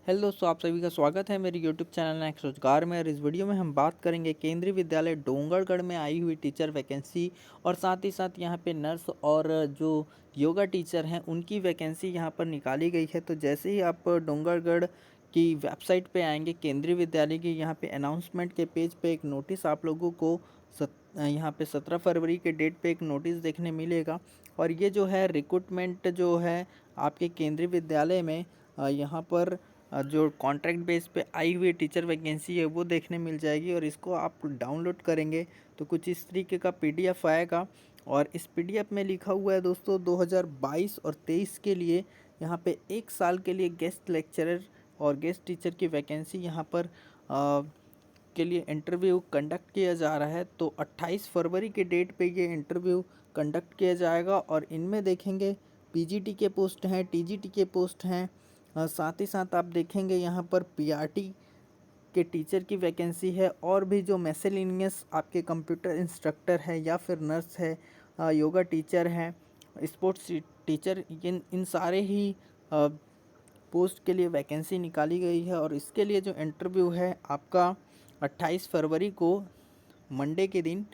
Hello दोस्तों, आप सभी का स्वागत है मेरे यूट्यूब चैनल नेक्स्ट रोजगार में। और इस वीडियो में हम बात करेंगे केंद्रीय विद्यालय डोंगरगढ़ में आई हुई टीचर वैकेंसी और साथ ही साथ यहाँ पे नर्स और जो योगा टीचर हैं उनकी वैकेंसी यहाँ पर निकाली गई है। तो जैसे ही आप डोंगरगढ़ की वेबसाइट पे आएंगे केंद्रीय विद्यालय की, यहाँ पे अनाउंसमेंट के पेज पे एक नोटिस आप लोगों को यहाँ पे 17 फरवरी के डेट पे एक नोटिस देखने मिलेगा। और ये जो है रिक्रूटमेंट जो है आपके केंद्रीय विद्यालय में यहाँ पर जो कॉन्ट्रैक्ट बेस पे आई हुई टीचर वैकेंसी है वो देखने मिल जाएगी। और इसको आप डाउनलोड करेंगे तो कुछ इस तरीके का पीडीएफ आएगा। और इस पीडीएफ में लिखा हुआ है दोस्तों 2022 और 23 के लिए यहाँ पे 1 साल के लिए गेस्ट लेक्चरर और गेस्ट टीचर की वैकेंसी यहाँ पर के लिए इंटरव्यू कंडक्ट किया जा रहा है। तो 28 फरवरी के डेट पे ये इंटरव्यू कंडक्ट किया जाएगा। और इनमें देखेंगे पीजीटी के पोस्ट हैं, टीजीटी के पोस्ट हैं, साथ ही साथ आप देखेंगे यहाँ पर पीआरटी के टीचर की वैकेंसी है। और भी जो मैसेलिनियस आपके कंप्यूटर इंस्ट्रक्टर है या फिर नर्स है, योगा टीचर है, स्पोर्ट्स टीचर, इन सारे ही पोस्ट के लिए वैकेंसी निकाली गई है। और इसके लिए जो इंटरव्यू है आपका 28 फरवरी को मंडे के दिन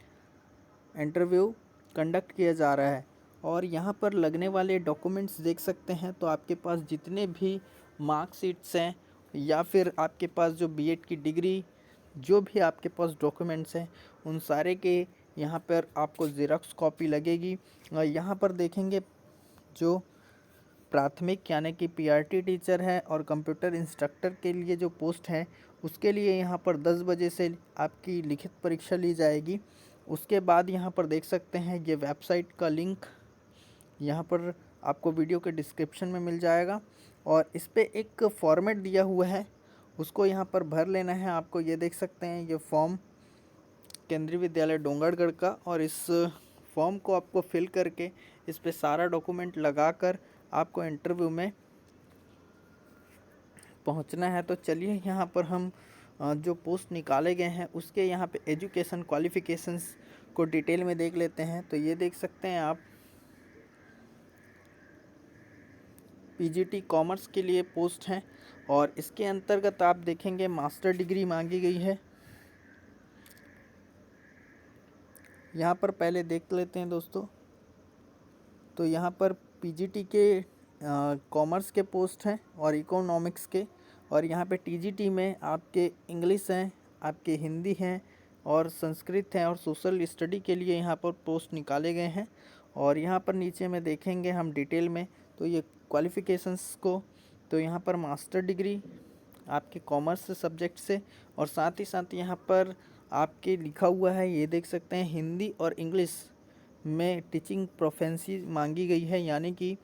इंटरव्यू कंडक्ट किया जा रहा है। और यहाँ पर लगने वाले डॉक्यूमेंट्स देख सकते हैं। तो आपके पास जितने भी मार्कशीट्स हैं या फिर आपके पास जो बीएड की डिग्री, जो भी आपके पास डॉक्यूमेंट्स हैं उन सारे के यहाँ पर आपको ज़ेरॉक्स कॉपी लगेगी। यहाँ पर देखेंगे जो प्राथमिक यानी कि पीआरटी टीचर है और कंप्यूटर इंस्ट्रक्टर के लिए जो पोस्ट है उसके लिए यहाँ पर 10 बजे से आपकी लिखित परीक्षा ली जाएगी। उसके बाद यहाँ पर देख सकते हैं ये वेबसाइट का लिंक यहाँ पर आपको वीडियो के डिस्क्रिप्शन में मिल जाएगा। और इस पर एक फॉर्मेट दिया हुआ है, उसको यहाँ पर भर लेना है आपको। ये देख सकते हैं ये फॉर्म केंद्रीय विद्यालय डोंगरगढ़ का। और इस फॉर्म को आपको फिल करके इस पे सारा डॉक्यूमेंट लगाकर आपको इंटरव्यू में पहुंचना है। तो चलिए यहाँ पर हम जो पोस्ट निकाले गए हैं उसके यहाँ पे एजुकेशन क्वालिफ़िकेशंस को डिटेल में देख लेते हैं। तो ये देख सकते हैं आप पीजीटी कॉमर्स के लिए पोस्ट हैं और इसके अंतर्गत आप देखेंगे मास्टर डिग्री मांगी गई है। यहाँ पर पहले देख लेते हैं दोस्तों। तो यहाँ पर पीजीटी के कॉमर्स के पोस्ट हैं और इकोनॉमिक्स के। और यहाँ पे टीजीटी में आपके इंग्लिश हैं, आपके हिंदी हैं और संस्कृत हैं और सोशल स्टडी के लिए यहाँ पर पोस्ट निकाले गए हैं। और यहाँ पर नीचे में देखेंगे हम डिटेल में तो ये क्वालिफ़िकेशंस को, तो यहाँ पर मास्टर डिग्री आपके कॉमर्स सब्जेक्ट से और साथ ही साथ यहाँ पर आपके लिखा हुआ है, ये देख सकते हैं हिंदी और इंग्लिश में टीचिंग प्रोफेंसी मांगी गई है। यानी कि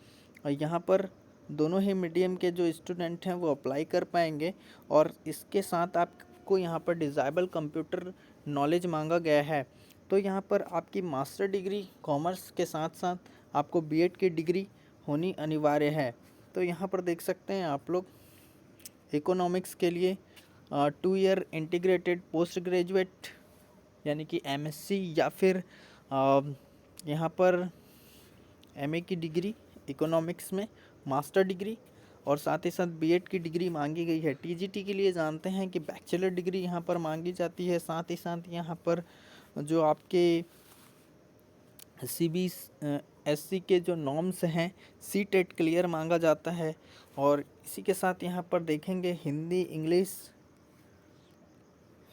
यहाँ पर दोनों ही मीडियम के जो स्टूडेंट हैं वो अप्लाई कर पाएंगे। और इसके साथ आपको यहाँ पर डिज़ाइबल कंप्यूटर नॉलेज मांगा गया है। तो यहाँ पर आपकी मास्टर डिग्री कॉमर्स के साथ साथ आपको बीएड की डिग्री होनी अनिवार्य है। तो यहाँ पर देख सकते हैं आप लोग इकोनॉमिक्स के लिए 2 ईयर इंटीग्रेटेड पोस्ट ग्रेजुएट यानी कि एमएससी या फिर यहाँ पर एमए की डिग्री इकोनॉमिक्स में, मास्टर डिग्री और साथ ही साथ बीएड की डिग्री मांगी गई है। टीजीटी के लिए जानते हैं कि बैचलर डिग्री यहाँ पर मांगी जाती है। साथ ही साथ यहाँ पर जो आपके सीबीएसई के जो नॉर्म्स हैं सीटेट क्लियर मांगा जाता है। और इसी के साथ यहाँ पर देखेंगे हिंदी इंग्लिश,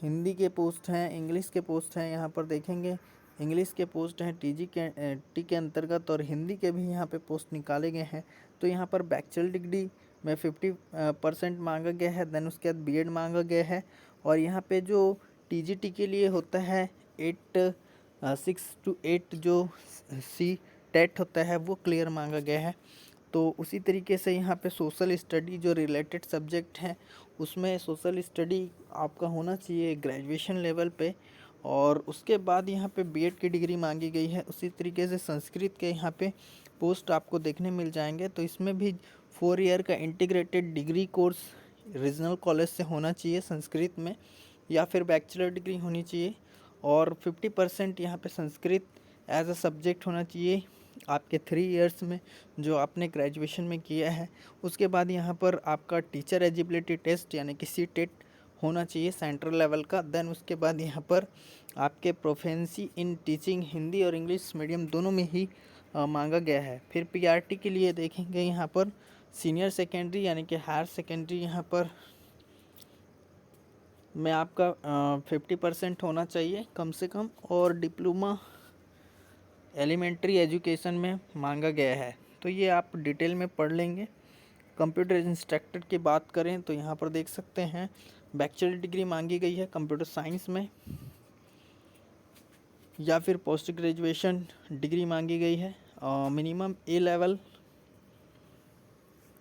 हिंदी के पोस्ट हैं, इंग्लिश के पोस्ट हैं। यहाँ पर देखेंगे इंग्लिश के पोस्ट हैं टी के अंतर्गत और हिंदी के भी यहाँ पे पोस्ट निकाले गए हैं। तो यहाँ पर बैचलर डिग्री में 50% मांगा गया है, देन उसके बाद बीएड मांगा गया है। और यहाँ पे जो टीजीटी के लिए होता है 6 to 8 जो सी टेट होता है वो क्लियर मांगा गया है। तो उसी तरीके से यहाँ पे सोशल स्टडी जो रिलेटेड सब्जेक्ट हैं उसमें सोशल स्टडी आपका होना चाहिए ग्रेजुएशन लेवल पे। और उसके बाद यहाँ पे बीएड की डिग्री मांगी गई है। उसी तरीके से संस्कृत के यहाँ पे पोस्ट आपको देखने मिल जाएंगे। तो इसमें भी 4 ईयर का integrated degree course regional college से होना चाहिए संस्कृत में, या फिर बैचलर डिग्री होनी चाहिए। और 50% यहाँ पे संस्कृत एज अ सब्जेक्ट होना चाहिए आपके 3 इयर्स में जो आपने ग्रेजुएशन में किया है। उसके बाद यहाँ पर आपका टीचर एलिजिबिलिटी टेस्ट यानी कि सीटेट होना चाहिए सेंट्रल लेवल का। देन उसके बाद यहाँ पर आपके प्रोफिशिएंसी इन टीचिंग हिंदी और इंग्लिश मीडियम दोनों में ही मांगा गया है। फिर पीआरटी के लिए देखेंगे यहाँ पर सीनियर सेकेंडरी यानी कि हायर सेकेंडरी यहाँ पर में आपका 50% होना चाहिए कम से कम, और डिप्लोमा एलिमेंट्री एजुकेशन में मांगा गया है। तो ये आप डिटेल में पढ़ लेंगे। कंप्यूटर इंस्ट्रक्टर की बात करें तो यहाँ पर देख सकते हैं बैचलर डिग्री मांगी गई है कंप्यूटर साइंस में, या फिर पोस्ट ग्रेजुएशन डिग्री मांगी गई है। मिनिमम ए लेवल।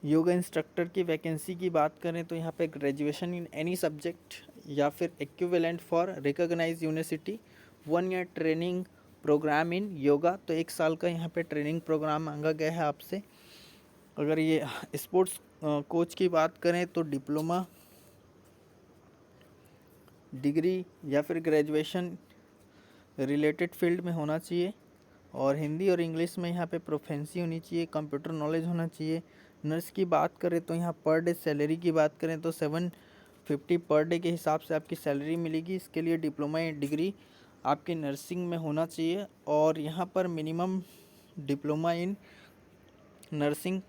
योगा इंस्ट्रक्टर की वैकेंसी की बात करें तो यहाँ पे ग्रेजुएशन इन एनी सब्जेक्ट या फिर equivalent for recognised university, 1 year training programme in yoga. तो 1 साल का यहाँ पे ट्रेनिंग प्रोग्राम मांगा गया है आपसे। अगर ये स्पोर्ट्स कोच की बात करें तो डिप्लोमा डिग्री या फिर ग्रेजुएशन रिलेटेड फील्ड में होना चाहिए, और हिंदी और इंग्लिश में यहाँ पे प्रोफिशिएंसी होनी चाहिए, कंप्यूटर नॉलेज होना चाहिए। नर्स की बात करें तो यहाँ पर डे सैलरी की बात करें तो 750 पर डे के हिसाब से आपकी सैलरी मिलेगी। इसके लिए डिप्लोमा या डिग्री आपकी नर्सिंग में होना चाहिए, और यहाँ पर minimum diploma in nursing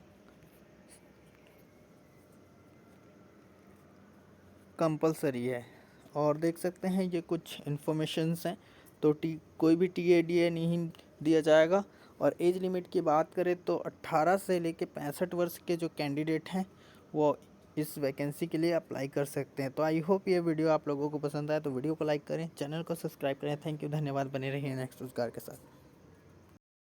compulsory है। और देख सकते हैं ये कुछ इन्फॉर्मेशंस हैं। तो कोई भी टीएडीए नहीं दिया जाएगा। और एज लिमिट की बात करें तो 18 से लेके 65 वर्ष के जो कैंडिडेट हैं वो इस वैकेंसी के लिए अप्लाई कर सकते हैं। तो आई होप ये वीडियो आप लोगों को पसंद आए, तो वीडियो को लाइक करें, चैनल को सब्सक्राइब करें। थैंक यू, धन्यवाद। बने रहिए नेक्स्ट रोजगार के साथ।